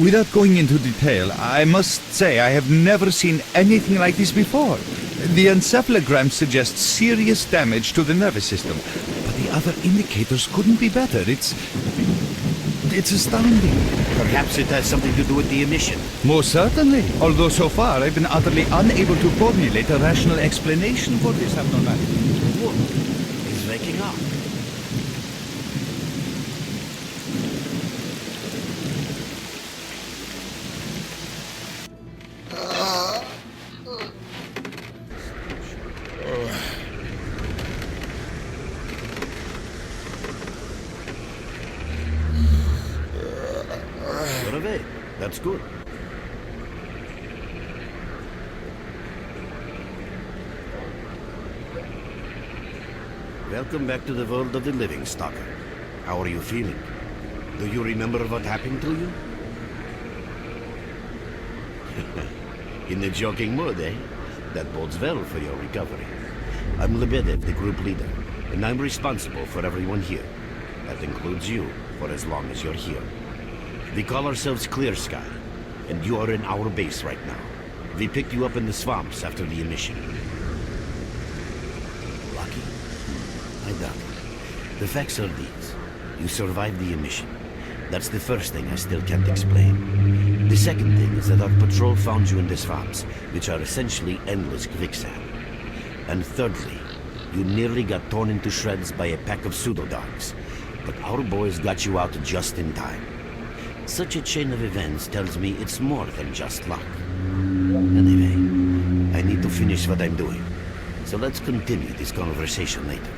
Without going into detail, I must say I have never seen anything like this before. The encephalogram suggests serious damage to the nervous system, but the other indicators couldn't be better. It's astounding. Perhaps it has something to do with the emission. Most certainly, although so far I've been utterly unable to formulate a rational explanation for this abnormality. Whoa, he's waking up. That's good. Welcome back to the world of the living, S.T.A.L.K.E.R. How are you feeling? Do you remember what happened to you? In the joking mood, eh? That bodes well for your recovery. I'm Lebedev, the group leader, and I'm responsible for everyone here. That includes you, for as long as you're here. We call ourselves S.T.A.L.K.E.R, and you are in our base right now. We picked you up in the swamps after the emission. Lucky? I doubt it. The facts are these. You survived the emission. That's the first thing I still can't explain. The second thing is that our patrol found you in the swamps, which are essentially endless quicksand. And thirdly, you nearly got torn into shreds by a pack of pseudo-dogs. But our boys got you out just in time. Such a chain of events tells me it's more than just luck. Anyway, I need to finish what I'm doing. So let's continue this conversation later.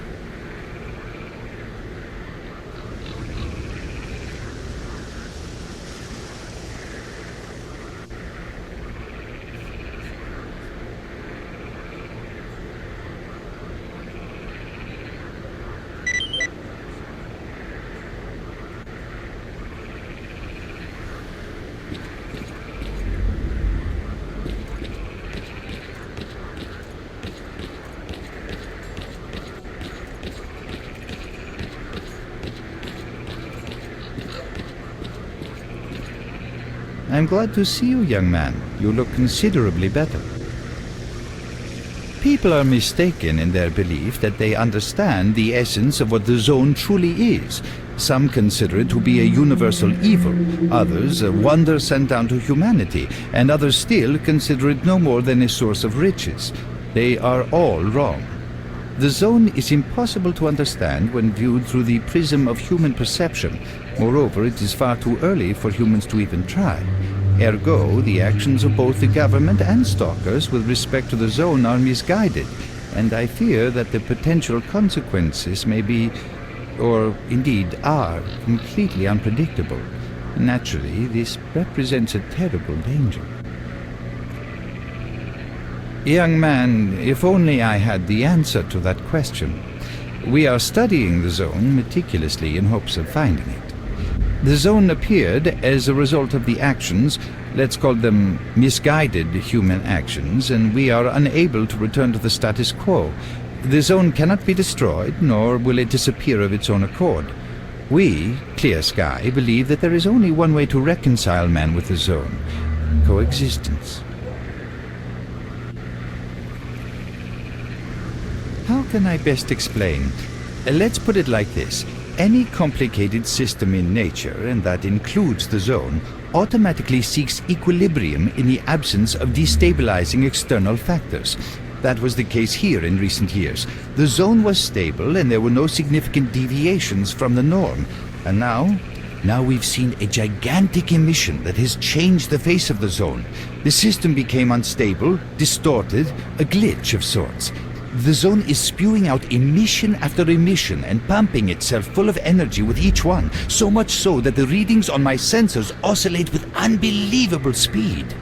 I'm glad to see you, young man. You look considerably better. People are mistaken in their belief that they understand the essence of what the zone truly is. Some consider it to be a universal evil, others a wonder sent down to humanity, and others still consider it no more than a source of riches. They are all wrong. The zone is impossible to understand when viewed through the prism of human perception. Moreover, it is far too early for humans to even try. Ergo, the actions of both the government and stalkers with respect to the zone are misguided, and I fear that the potential consequences may be, or indeed are, completely unpredictable. Naturally, this represents a terrible danger. Young man, if only I had the answer to that question. We are studying the zone meticulously in hopes of finding it. The zone appeared as a result of the actions, let's call them misguided human actions, and we are unable to return to the status quo. The zone cannot be destroyed, nor will it disappear of its own accord. We, Clear Sky, believe that there is only one way to reconcile man with the zone: coexistence. How can I best explain? Let's put it like this. Any complicated system in nature, and that includes the zone, automatically seeks equilibrium in the absence of destabilizing external factors. That was the case here in recent years. The zone was stable and there were no significant deviations from the norm. And now we've seen a gigantic emission that has changed the face of the zone. The system became unstable, distorted, a glitch of sorts. The zone is spewing out emission after emission and pumping itself full of energy with each one, so much so that the readings on my sensors oscillate with unbelievable speed.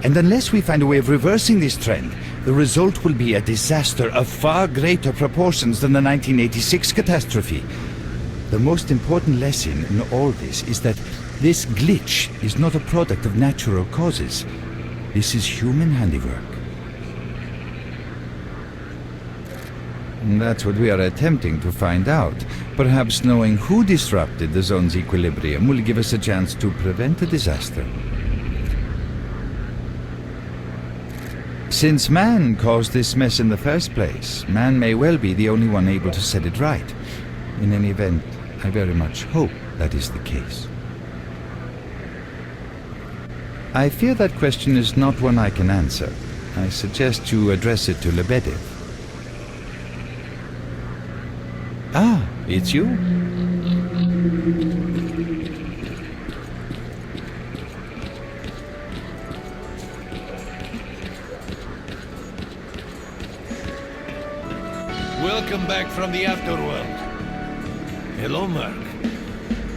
And unless we find a way of reversing this trend, the result will be a disaster of far greater proportions than the 1986 catastrophe. The most important lesson in all this is that this glitch is not a product of natural causes. This is human handiwork. That's what we are attempting to find out. Perhaps knowing who disrupted the zone's equilibrium will give us a chance to prevent a disaster. Since man caused this mess in the first place, man may well be the only one able to set it right. In any event, I very much hope that is the case. I fear that question is not one I can answer. I suggest you address it to Lebedev. Ah, it's you? Welcome back from the afterworld. Hello, Mark.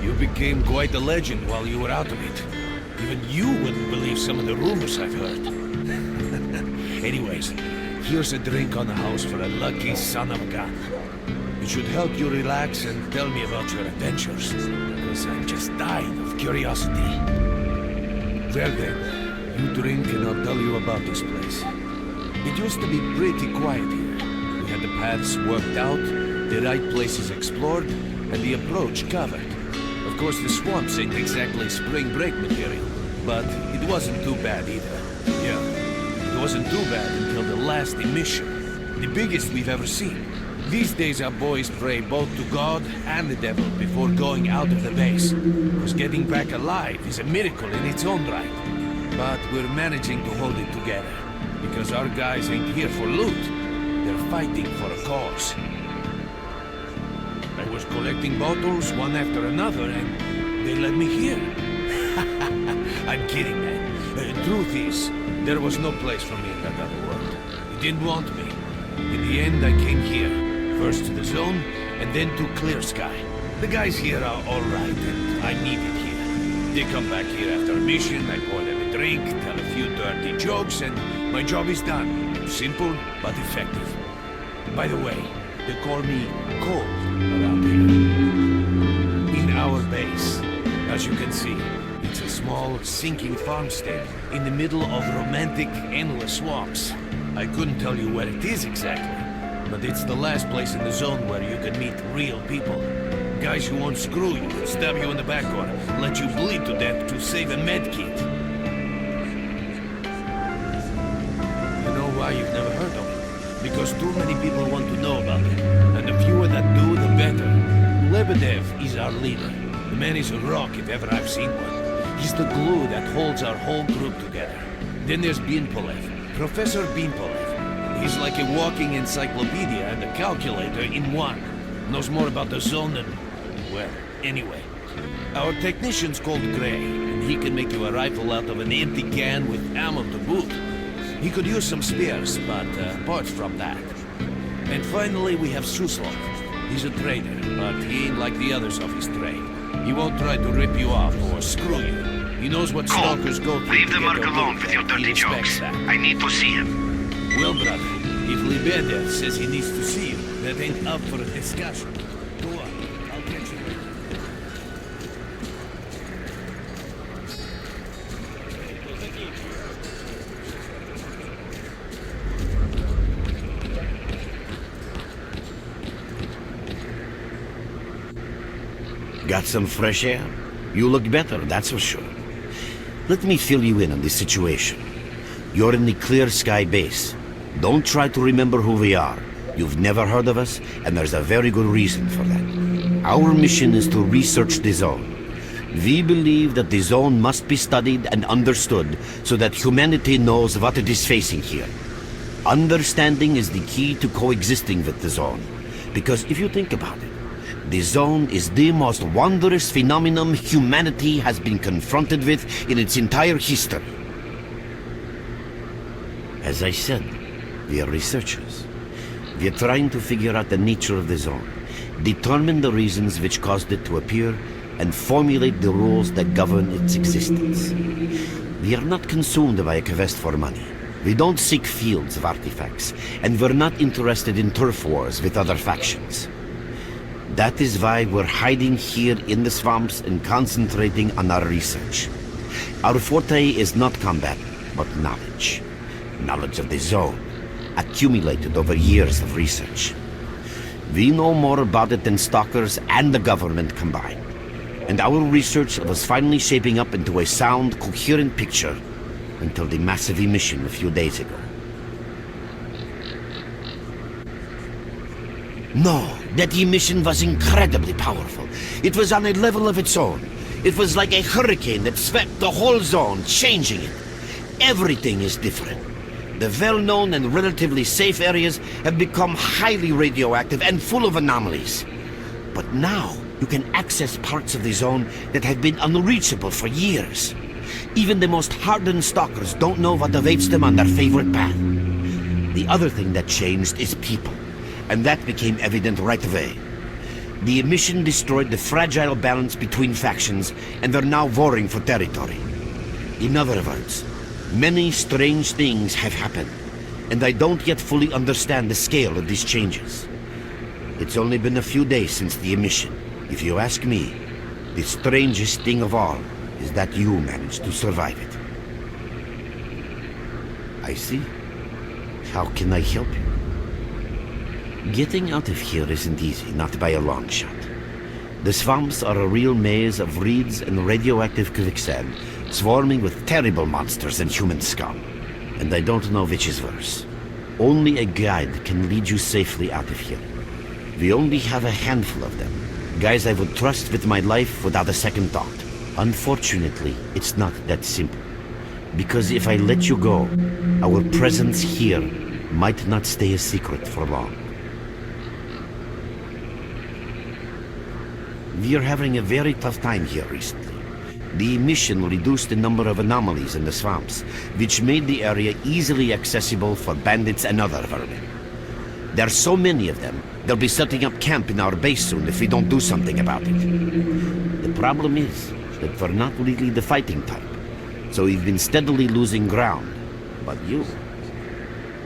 You became quite a legend while you were out of it. Even you wouldn't believe some of the rumors I've heard. Anyways, here's a drink on the house for a lucky son of a gun. It should help you relax and tell me about your adventures, because I'm just dying of curiosity. Well then, you drink and I'll tell you about this place. It used to be pretty quiet here. We had the paths worked out, the right places explored, and the approach covered. Of course, the swamps ain't exactly spring break material, but it wasn't too bad either. Yeah, it wasn't too bad until the last emission. The biggest we've ever seen. These days our boys pray both to God and the devil before going out of the base. Because getting back alive is a miracle in its own right. But we're managing to hold it together. Because our guys ain't here for loot. They're fighting for a cause. I was collecting bottles one after another and they led me here. I'm kidding, man. Truth is, there was no place for me in that other world. They didn't want me. In the end, I came here. First to the zone, and then to Clear Sky. The guys here are alright, and I'm needed here. They come back here after a mission, I pour them a drink, tell a few dirty jokes, and my job is done. Simple, but effective. By the way, they call me Cold around here. In our base, as you can see, it's a small, sinking farmstead in the middle of romantic, endless swamps. I couldn't tell you where it is exactly, but it's the last place in the zone where you can meet real people. Guys who won't screw you, stab you in the back, or let you bleed to death to save a med kit. You know why you've never heard of it? Because too many people want to know about it, and the fewer that do, the better. Lebedev is our leader. The man is a rock if ever I've seen one. He's the glue that holds our whole group together. Then there's Binpolev, Professor Binpolev. He's like a walking encyclopedia and a calculator in one. Knows more about the zone than... well, anyway. Our technician's called Gray, and he can make you a rifle out of an empty can with ammo to boot. He could use some spares, but apart from that. And finally, we have Suslov. He's a trader, but he ain't like the others of his trade. He won't try to rip you off or screw you. He knows what stalkers go through. Leave the Merc alone with your dirty jokes. I need to see him. Well, brother, if Lebedev says he needs to see you, that ain't up for a discussion. Go on, I'll catch you later. Got some fresh air? You look better, that's for sure. Let me fill you in on this situation. You're in the Clear Sky base. Don't try to remember who we are. You've never heard of us, and there's a very good reason for that. Our mission is to research the zone. We believe that the zone must be studied and understood so that humanity knows what it is facing here. Understanding is the key to coexisting with the zone. Because if you think about it, the zone is the most wondrous phenomenon humanity has been confronted with in its entire history. As I said, we are researchers. We are trying to figure out the nature of the zone, determine the reasons which caused it to appear, and formulate the rules that govern its existence. We are not consumed by a quest for money. We don't seek fields of artifacts, and we're not interested in turf wars with other factions. That is why we're hiding here in the swamps and concentrating on our research. Our forte is not combat, but knowledge. Knowledge of the zone, accumulated over years of research. We know more about it than stalkers and the government combined. And our research was finally shaping up into a sound, coherent picture until the massive emission a few days ago. No, that emission was incredibly powerful. It was on a level of its own. It was like a hurricane that swept the whole zone, changing it. Everything is different. The well-known and relatively safe areas have become highly radioactive and full of anomalies. But now, you can access parts of the zone that have been unreachable for years. Even the most hardened stalkers don't know what awaits them on their favorite path. The other thing that changed is people, and that became evident right away. The emission destroyed the fragile balance between factions, and they're now warring for territory. In other words, many strange things have happened, and I don't yet fully understand the scale of these changes. It's only been a few days since the emission. If you ask me, the strangest thing of all is that you managed to survive it. I see. How can I help you? Getting out of here isn't easy, not by a long shot. The swamps are a real maze of reeds and radioactive quicksand, swarming with terrible monsters and human scum. And I don't know which is worse. Only a guide can lead you safely out of here. We only have a handful of them. Guys I would trust with my life without a second thought. Unfortunately, it's not that simple. Because if I let you go, our presence here might not stay a secret for long. We are having a very tough time here recently. The emission reduced the number of anomalies in the swamps, which made the area easily accessible for bandits and other vermin. There are so many of them, they'll be setting up camp in our base soon if we don't do something about it. The problem is that we're not really the fighting type, so we've been steadily losing ground. But you,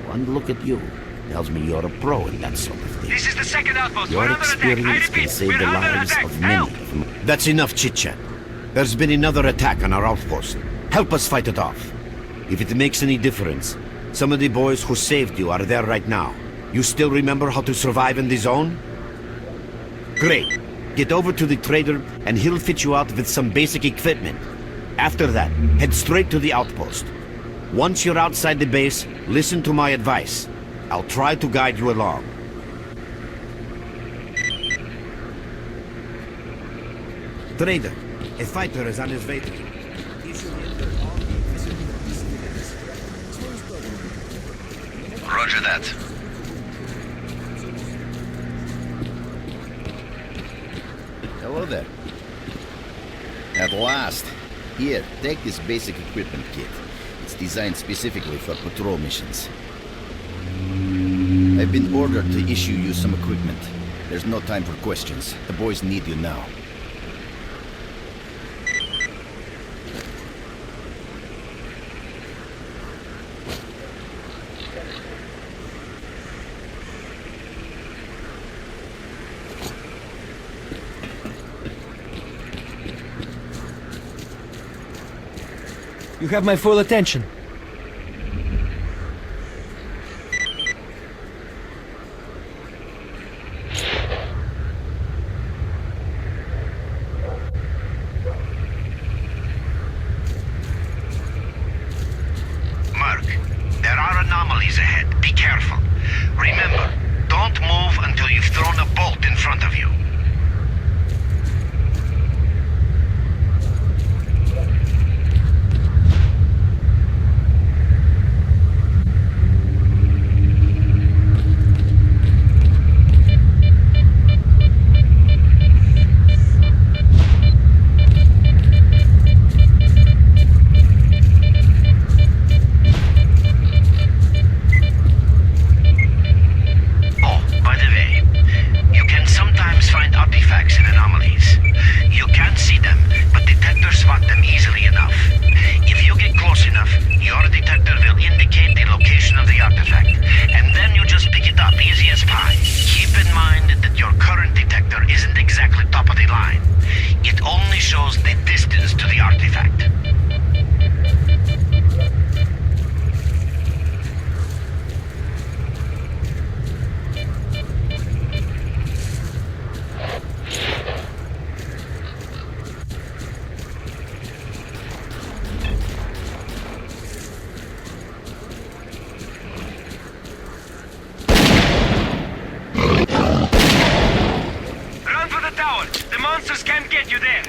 one look at you, tells me you're a pro in that sort of thing. This is the second outpost. Your experience can save the lives of many. That's enough chit-chat. There's been another attack on our outpost. Help us fight it off. If it makes any difference, some of the boys who saved you are there right now. You still remember how to survive in the zone? Great. Get over to the trader and he'll fit you out with some basic equipment. After that, head straight to the outpost. Once you're outside the base, listen to my advice. I'll try to guide you along. Trader, a fighter is on his way to you. Roger that. Hello there. At last. Here, take this basic equipment kit. It's designed specifically for patrol missions. I've been ordered to issue you some equipment. There's no time for questions. The boys need you now. You have my full attention. Mark, there are anomalies ahead. Be careful. Remember, don't move until you've thrown a bolt in front of you. By the way, you can sometimes find monsters can't get you there!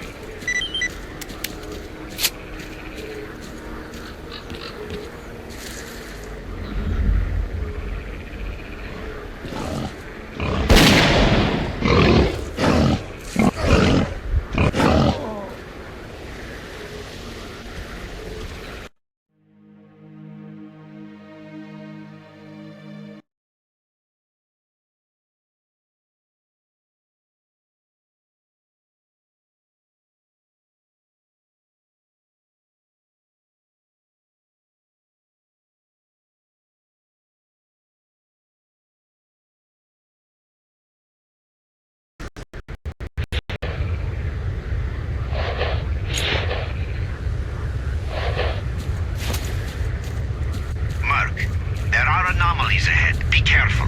There are anomalies ahead. Be careful.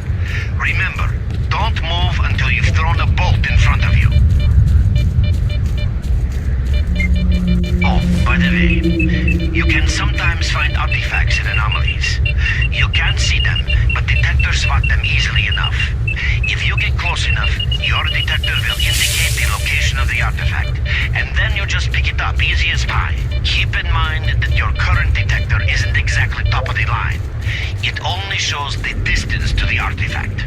Remember, don't move until you've thrown a bolt in front of you. Oh, by the way, you can sometimes find artifacts in anomalies. You can't see them, but detectors spot them easily enough. If you get close enough, your detector will indicate the location of the artifact, and then you just pick it up easy as pie. Keep in mind that your current detector isn't exactly top of the line. It only shows the distance to the artifact.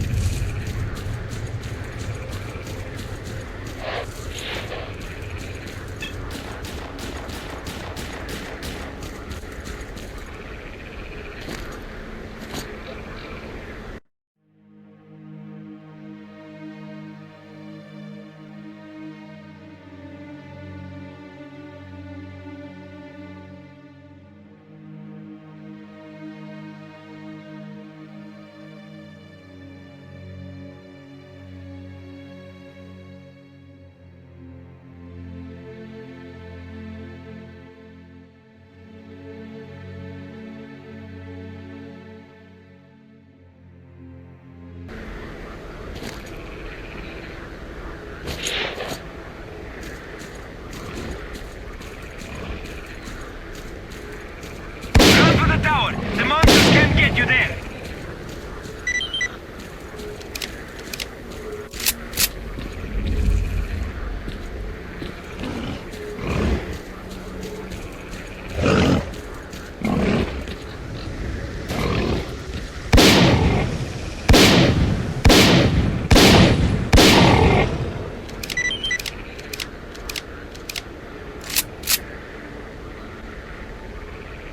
The monsters can't get you there!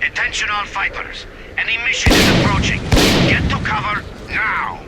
Attention all fighters. An emission is approaching. Get to cover now!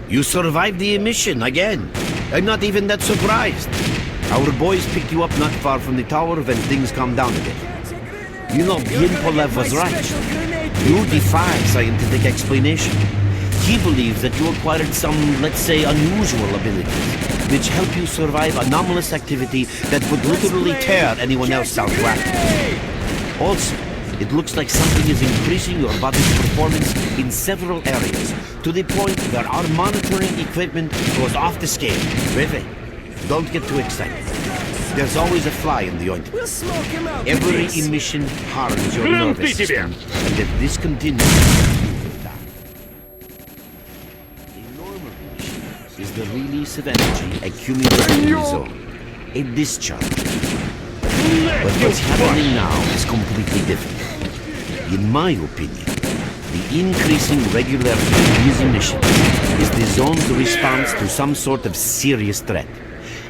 You survived the emission again. I'm not even that surprised. Our boys picked you up not far from the tower when things calmed down a bit. You know, Polev was right. You defy scientific explanation. He believes that you acquired some, let's say, unusual abilities, which help you survive anomalous activity that would literally tear anyone else down to atom. Also, it looks like something is increasing your body's performance in several areas, to the point where our monitoring equipment goes off the scale. Wait, don't get too excited. There's always a fly in the ointment. We'll smoke him out. Every emission harms your nervous system, and if this continues, you will die. A normal emission is the release of energy accumulated in the zone, a discharge. But what's happening now is completely different. In my opinion, The increasing regularity of these emissions is the zone's response to some sort of serious threat,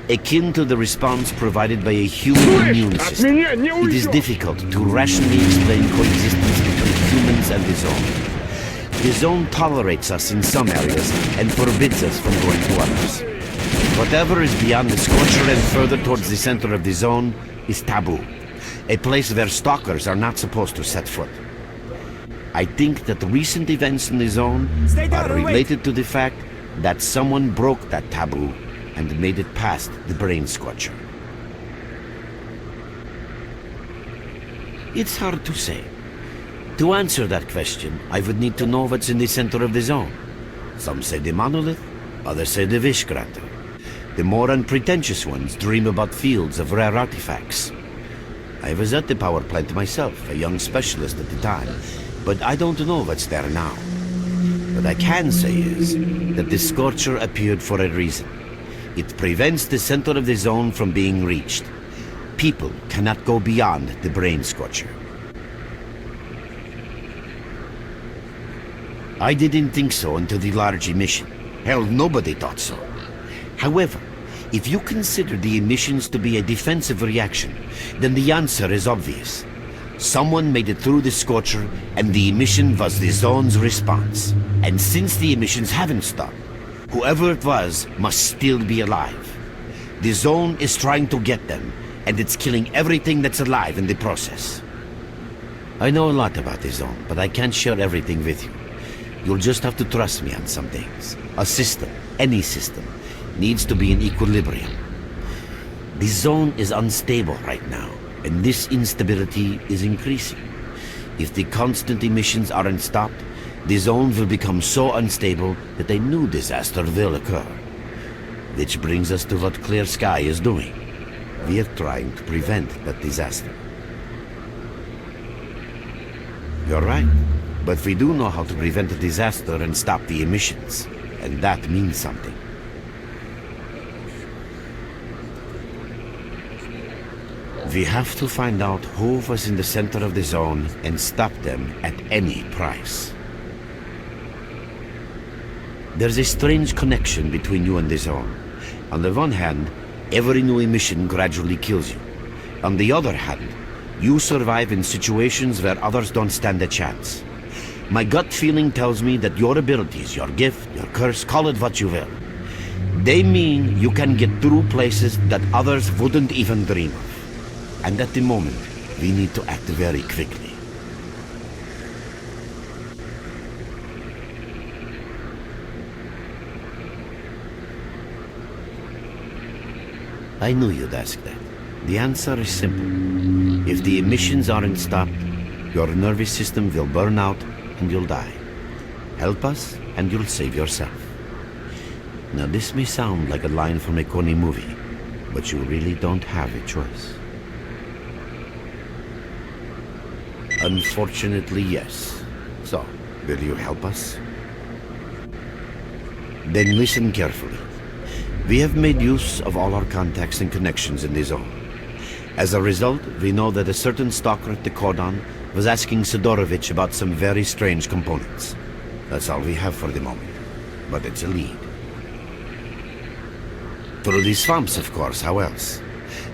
akin to the response provided by a human immune system. It is difficult to rationally explain coexistence between humans and the zone. The zone tolerates us in some areas and forbids us from going to others. Whatever is beyond the scorcher and further towards the center of the zone is taboo, a place where stalkers are not supposed to set foot. I think that recent events in the zone are related to the fact that someone broke that taboo and made it past the brain scorcher. It's hard to say. To answer that question, I would need to know what's in the center of the zone. Some say the monolith, others say the Vishkrata. The more unpretentious ones dream about fields of rare artifacts. I was at the power plant myself, a young specialist at the time, but I don't know what's there now. What I can say is that the Scorcher appeared for a reason. It prevents the center of the zone from being reached. People cannot go beyond the brain scorcher. I didn't think so until the large emission. Hell, nobody thought so. However, if you consider the emissions to be a defensive reaction, then the answer is obvious. Someone made it through the Scorcher, and the emission was the zone's response. And since the emissions haven't stopped, whoever it was must still be alive. The zone is trying to get them, and it's killing everything that's alive in the process. I know a lot about the zone, but I can't share everything with you. You'll just have to trust me on some things. A system, any system, needs to be in equilibrium. The zone is unstable right now, and this instability is increasing. If the constant emissions aren't stopped, the zone will become so unstable that a new disaster will occur. Which brings us to what S.T.A.L.K.E.R is doing. We are trying to prevent that disaster. You're right, but we do know how to prevent a disaster and stop the emissions, and that means something. We have to find out who was in the center of the zone and stop them at any price. There's a strange connection between you and the zone. On the one hand, every new emission gradually kills you. On the other hand, you survive in situations where others don't stand a chance. My gut feeling tells me that your abilities, your gift, your curse, call it what you will, they mean you can get through places that others wouldn't even dream of. And at the moment, we need to act very quickly. I knew you'd ask that. The answer is simple. If the emissions aren't stopped, your nervous system will burn out and you'll die. Help us and you'll save yourself. Now this may sound like a line from a corny movie, but you really don't have a choice. Unfortunately, yes. So, will you help us? Then listen carefully. We have made use of all our contacts and connections in the zone. As a result, we know that a certain stalker at the cordon was asking Sidorovich about some very strange components. That's all we have for the moment, but it's a lead. Through the swamps, of course, how else?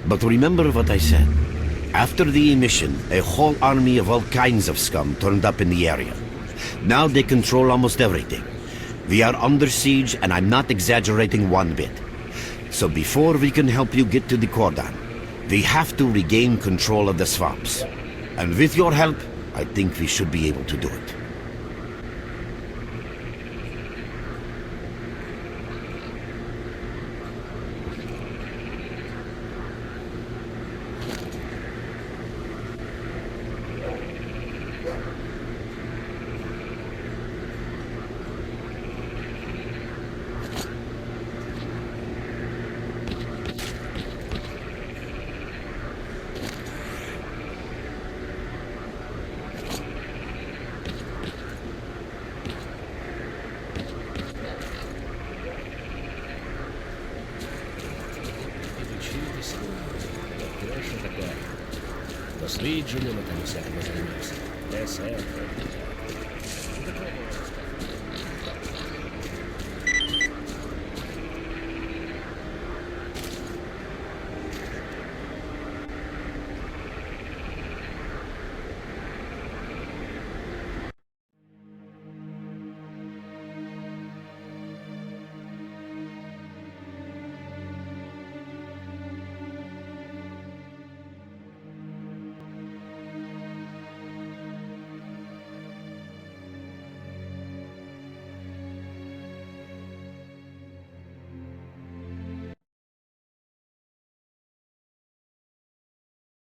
But remember what I said. After the emission, a whole army of all kinds of scum turned up in the area. Now they control almost everything. We are under siege, and I'm not exaggerating one bit. So before we can help you get to the cordon, we have to regain control of the swamps. And with your help, I think we should be able to do it. Дослідженнями там всякими займався. S.T.A.L.K.E.R. the crate.